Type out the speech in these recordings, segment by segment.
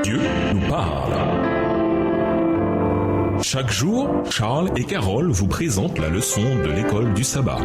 Dieu nous parle. Chaque jour, Charles et Carole vous présentent la leçon de l'école du sabbat.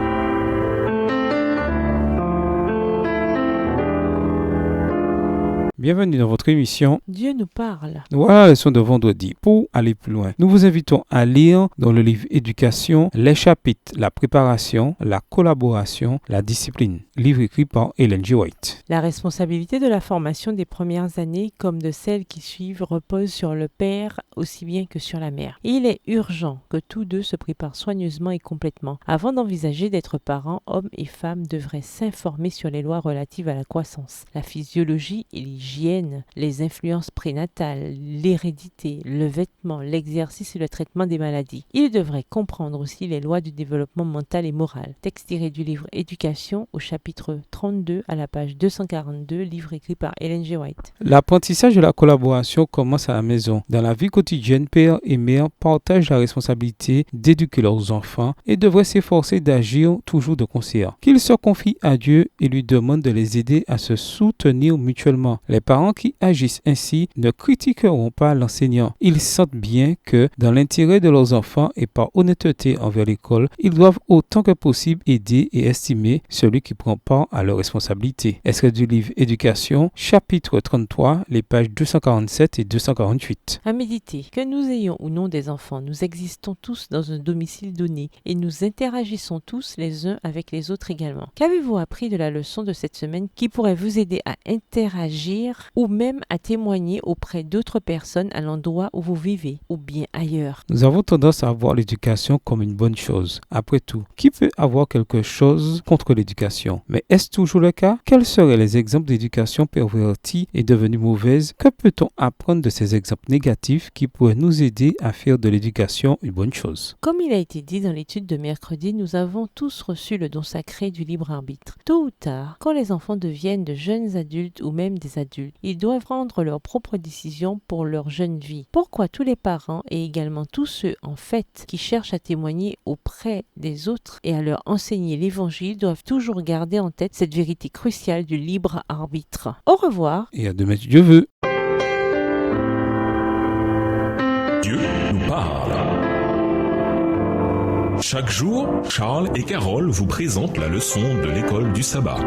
Bienvenue dans votre émission Dieu nous parle. Voilà la leçon de vendredi. Pour aller plus loin, nous vous invitons à lire dans le livre Éducation les chapitres La préparation, la collaboration, la discipline. Livre écrit par Ellen G. White. La responsabilité de la formation des premières années comme de celles qui suivent repose sur le père aussi bien que sur la mère. Et il est urgent que tous deux se préparent soigneusement et complètement. Avant d'envisager d'être parents, hommes et femmes devraient s'informer sur les lois relatives à la croissance, la physiologie et l'hygiène, les influences prénatales, l'hérédité, le vêtement, l'exercice et le traitement des maladies. Ils devraient comprendre aussi les lois du développement mental et moral. Texte tiré du livre Éducation au chapitre 32 à la page 242, livre écrit par Ellen G. White. L'apprentissage de la collaboration commence à la maison. Dans la vie quotidienne, père et mère partagent la responsabilité d'éduquer leurs enfants et devraient s'efforcer d'agir toujours de concert. Qu'ils se confient à Dieu et lui demandent de les aider à se soutenir mutuellement. Les parents qui agissent ainsi ne critiqueront pas l'enseignant. Ils sentent bien que, dans l'intérêt de leurs enfants et par honnêteté envers l'école, ils doivent autant que possible aider et estimer celui qui prend part à leurs responsabilités. Extrait du livre Éducation, chapitre 33, les pages 247 et 248. À méditer. Que nous ayons ou non des enfants, nous existons tous dans un domicile donné et nous interagissons tous les uns avec les autres également. Qu'avez-vous appris de la leçon de cette semaine qui pourrait vous aider à interagir ou même à témoigner auprès d'autres personnes à l'endroit où vous vivez ou bien ailleurs? Nous avons tendance à voir l'éducation comme une bonne chose. Après tout, qui peut avoir quelque chose contre l'éducation? Mais est-ce toujours le cas? Quels seraient les exemples d'éducation pervertie et devenue mauvaise? Que peut-on apprendre de ces exemples négatifs qui pourraient nous aider à faire de l'éducation une bonne chose? Comme il a été dit dans l'étude de mercredi, nous avons tous reçu le don sacré du libre arbitre. Tôt ou tard, quand les enfants deviennent de jeunes adultes ou même des adultes, ils doivent prendre leurs propres décisions pour leur jeune vie. Pourquoi tous les parents et également tous ceux en fait qui cherchent à témoigner auprès des autres et à leur enseigner l'évangile doivent toujours garder en tête cette vérité cruciale du libre arbitre. Au revoir. Et à demain si Dieu veut. Dieu nous parle. Chaque jour, Charles et Carole vous présentent la leçon de l'école du sabbat.